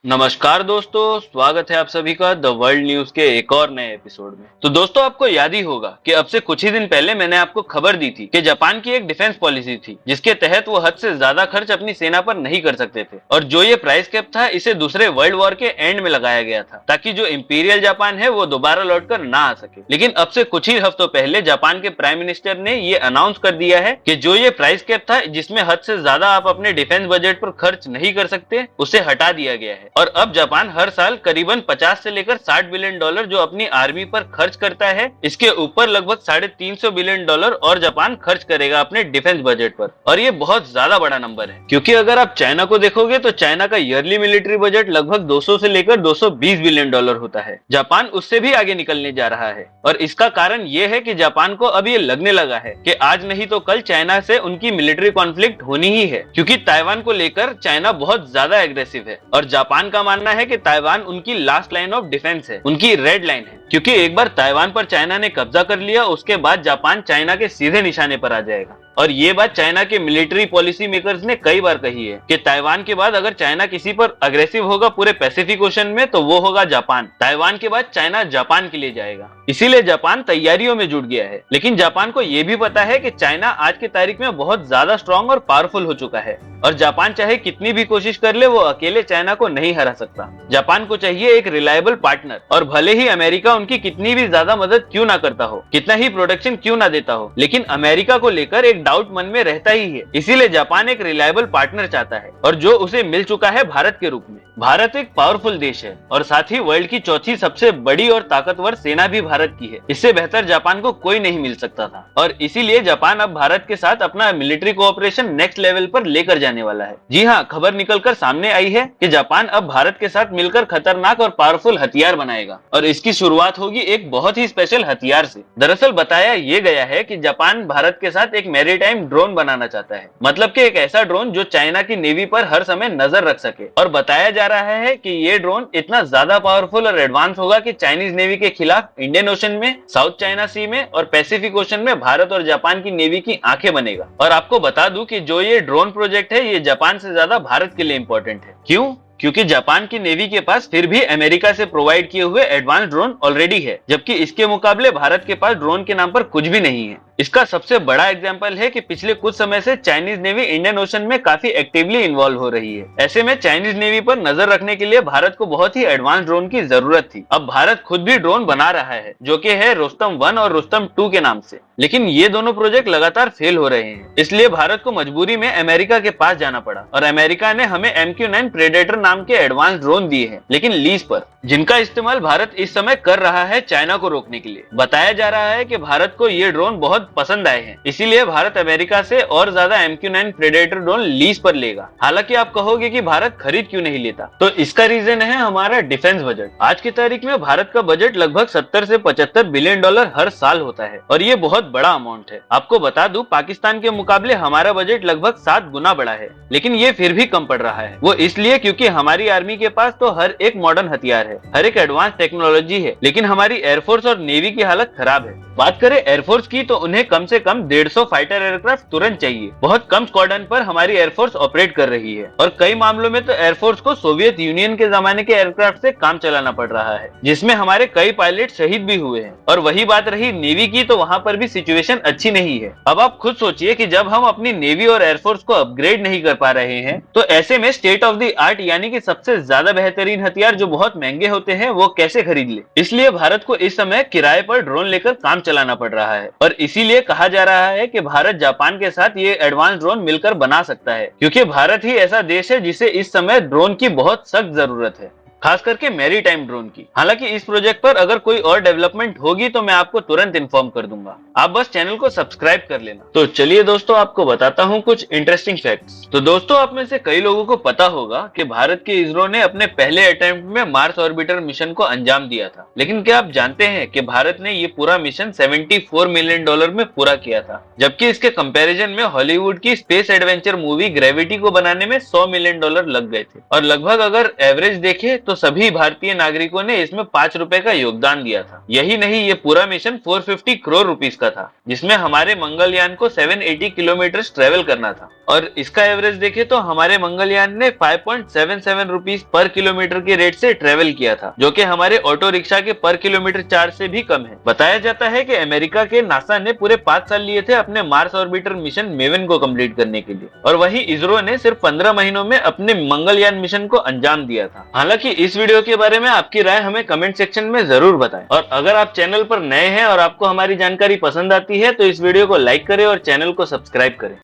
नमस्कार दोस्तों, स्वागत है आप सभी का द वर्ल्ड न्यूज के एक और नए एपिसोड में। तो दोस्तों, आपको याद ही होगा कि अब से कुछ ही दिन पहले मैंने आपको खबर दी थी कि जापान की एक डिफेंस पॉलिसी थी जिसके तहत वो हद से ज्यादा खर्च अपनी सेना पर नहीं कर सकते थे, और जो ये प्राइस कैप था इसे दूसरे वर्ल्ड वॉर के एंड में लगाया गया था ताकि जो इंपीरियल जापान है वो दोबारा लौटकर ना आ सके। लेकिन अब से कुछ ही हफ्तों पहले जापान के प्राइम मिनिस्टर ने ये अनाउंस कर दिया है कि जो ये प्राइस कैप था जिसमें हद से ज्यादा आप अपने डिफेंस बजट पर खर्च नहीं कर सकते, उसे हटा दिया गया है। और अब जापान हर साल करीबन 50 से लेकर 60 बिलियन डॉलर जो अपनी आर्मी पर खर्च करता है, इसके ऊपर लगभग 350 बिलियन डॉलर और जापान खर्च करेगा अपने डिफेंस बजट पर। और ये बहुत ज्यादा बड़ा नंबर है, क्योंकि अगर आप चाइना को देखोगे तो चाइना का ईयरली मिलिट्री बजट लगभग 200 से लेकर 220 बिलियन डॉलर होता है। जापान उससे भी आगे निकलने जा रहा है, और इसका कारण ये है कि जापान को अब ये लगने लगा है कि आज नहीं तो कल चाइना से उनकी मिलिट्री कॉन्फ्लिक्ट होनी ही है, क्योंकि ताइवान को लेकर चाइना बहुत ज्यादा एग्रेसिव है और जापान का मानना है कि ताइवान उनकी लास्ट लाइन ऑफ डिफेंस है, उनकी रेड लाइन है। क्योंकि एक बार ताइवान पर चाइना ने कब्जा कर लिया, उसके बाद जापान चाइना के सीधे निशाने पर आ जाएगा। और ये बात चाइना के मिलिट्री पॉलिसी मेकर्स ने कई बार कही है कि ताइवान के बाद अगर चाइना किसी पर अग्रेसिव होगा पूरे पैसिफिक ओशन में तो वो होगा जापान। ताइवान के बाद चाइना जापान के लिए जाएगा, इसीलिए जापान तैयारियों में जुट गया है। लेकिन जापान को ये भी पता है कि चाइना आज की तारीख में बहुत ज्यादा स्ट्रांग और पावरफुल हो चुका है, और जापान चाहे कितनी भी कोशिश कर ले वो अकेले चाइना को नहीं हरा सकता। जापान को चाहिए एक रिलायबल पार्टनर, और भले ही अमेरिका उनकी कितनी भी ज्यादा मदद क्यों ना करता हो, कितना ही प्रोटेक्शन क्यों ना देता हो, लेकिन अमेरिका को लेकर एक डाउट मन में रहता ही है। इसीलिए जापान एक रिलायबल पार्टनर चाहता है, और जो उसे मिल चुका है भारत के रूप में। भारत एक पावरफुल देश है, और साथ ही वर्ल्ड की चौथी सबसे बड़ी और ताकतवर सेना भी भारत की है। इससे बेहतर जापान को कोई नहीं मिल सकता था, और इसीलिए जापान अब भारत के साथ अपना मिलिट्री कोऑपरेशन नेक्स्ट लेवल पर लेकर जाने वाला है। जी हाँ, खबर निकलकर सामने आई है कि जापान अब भारत के साथ मिलकर खतरनाक और पावरफुल हथियार बनाएगा, और इसकी शुरुआत होगी एक बहुत ही स्पेशल हथियार से। दरअसल बताया ये गया है कि जापान भारत के साथ एक मैरीटाइम ड्रोन बनाना चाहता है, मतलब कि एक ऐसा ड्रोन जो चाइना की नेवी पर हर समय नजर रख सके। और बताया जा रहा है कि ये ड्रोन इतना ज्यादा पावरफुल और एडवांस होगा कि चाइनीज नेवी के खिलाफ इंडियन ओशन में, साउथ चाइना सी में और पैसिफिक ओशन में भारत और जापान की नेवी की आंखें बनेगा। और आपको बता दूं कि जो ये ड्रोन प्रोजेक्ट है ये जापान से ज्यादा भारत के लिए इंपॉर्टेंट है। क्यों? क्योंकि जापान की नेवी के पास फिर भी अमेरिका से प्रोवाइड किए हुए एडवांस ड्रोन ऑलरेडी है, जबकि इसके मुकाबले भारत के पास ड्रोन के नाम पर कुछ भी नहीं है। इसका सबसे बड़ा एग्जांपल है कि पिछले कुछ समय से चाइनीज नेवी इंडियन ओशन में काफी एक्टिवली इन्वॉल्व हो रही है। ऐसे में चाइनीज नेवी पर नजर रखने के लिए भारत को बहुत ही एडवांस ड्रोन की जरूरत थी। अब भारत खुद भी ड्रोन बना रहा है, जो कि है रुस्तम 1 और रुस्तम 2 के नाम से। लेकिन ये दोनों प्रोजेक्ट लगातार फेल हो रहे हैं, इसलिए भारत को मजबूरी में अमेरिका के पास जाना पड़ा, और अमेरिका ने हमें MQ-9 प्रेडेटर नाम के एडवांस ड्रोन दिए हैं, लेकिन लीज पर, जिनका इस्तेमाल भारत इस समय कर रहा है चाइना को रोकने के लिए। बताया जा रहा है कि भारत को ये ड्रोन बहुत पसंद आए हैं, इसीलिए भारत अमेरिका से और ज्यादा MQ-9 प्रेडेटर ड्रोन लीज पर लेगा। हालांकि आप कहोगे कि भारत खरीद क्यों नहीं लेता, तो इसका रीजन है हमारा डिफेंस बजट। आज की तारीख में भारत का बजट लगभग 70 से 75 बिलियन डॉलर हर साल होता है, और ये बहुत बड़ा अमाउंट है। आपको बता दूं, पाकिस्तान के मुकाबले हमारा बजट लगभग 7 गुना बड़ा है, लेकिन ये फिर भी कम पड़ रहा है। वो इसलिए क्योंकि हमारी आर्मी के पास तो हर एक मॉडर्न हथियार है, हर एक एडवांस टेक्नोलॉजी है, लेकिन हमारी एयरफोर्स और नेवी की हालत खराब है। बात करें एयरफोर्स की तो उन्हें कम से कम 150 फाइटर एयरक्राफ्ट तुरंत चाहिए। बहुत कम स्क्वाड्रन पर हमारी एयरफोर्स ऑपरेट कर रही है, और कई मामलों में तो एयरफोर्स को सोवियत यूनियन के जमाने के एयरक्राफ्ट से काम चलाना पड़ रहा है, जिसमें हमारे कई पायलट शहीद भी हुए हैं। और वही बात रही नेवी की, तो वहाँ पर भी सिचुएशन अच्छी नहीं है। अब आप खुद सोचिए कि जब हम अपनी नेवी और एयरफोर्स को अपग्रेड नहीं कर पा रहे हैं, तो ऐसे में स्टेट ऑफ द आर्ट यानी कि सबसे ज्यादा बेहतरीन हथियार जो बहुत महंगे होते हैं वो कैसे खरीद ले। इसलिए भारत को इस समय किराए पर ड्रोन लेकर काम चलाना पड़ रहा है, और इसीलिए कहा जा रहा है कि भारत जापान के साथ ये एडवांस ड्रोन मिलकर बना सकता है, क्योंकि भारत ही ऐसा देश है जिसे इस समय ड्रोन की बहुत सख्त जरूरत है, खास करके मैरीटाइम ड्रोन की। हालांकि इस प्रोजेक्ट पर अगर कोई और डेवलपमेंट होगी तो मैं आपको तुरंत इन्फॉर्म कर दूंगा। आप बस चैनल को सब्सक्राइब कर लेना। तो चलिए दोस्तों, आपको बताता हूँ कुछ इंटरेस्टिंग फैक्ट्स। तो दोस्तों, आप में से कई लोगों को पता होगा कि भारत के इसरो ने अपने पहले अटेम्प्ट में मार्स ऑर्बिटर मिशन को अंजाम दिया था। लेकिन क्या आप जानते हैं कि भारत ने ये पूरा मिशन 74 मिलियन डॉलर में पूरा किया था, जबकि इसके कंपैरिजन में हॉलीवुड की स्पेस एडवेंचर मूवी ग्रेविटी को बनाने में 100 मिलियन डॉलर लग गए थे। और लगभग अगर एवरेज देखें तो सभी भारतीय नागरिकों ने इसमें 5 रुपए का योगदान दिया था। यही नहीं, ये पूरा मिशन 450 करोड़ रुपीस का था, जिसमें हमारे मंगलयान को 780 किलोमीटर ट्रेवल करना था। और इसका एवरेज देखें तो हमारे मंगलयान ने 5.77 रुपीस पर किलोमीटर के रेट से ट्रेवल किया था, जो कि हमारे ऑटो रिक्शा के पर किलोमीटर चार्ज से भी कम है। बताया जाता है कि अमेरिका के नासा ने पूरे 5 साल लिए थे अपने मार्स ऑर्बिटर मिशन मेवन को कंप्लीट करने के लिए, और वहीं इसरो ने सिर्फ 15 महीनों में अपने मंगलयान मिशन को अंजाम दिया था। हालांकि इस वीडियो के बारे में आपकी राय हमें कमेंट सेक्शन में जरूर बताएं, और अगर आप चैनल पर नए हैं और आपको हमारी जानकारी पसंद आती है तो इस वीडियो को लाइक करें और चैनल को सब्सक्राइब करें।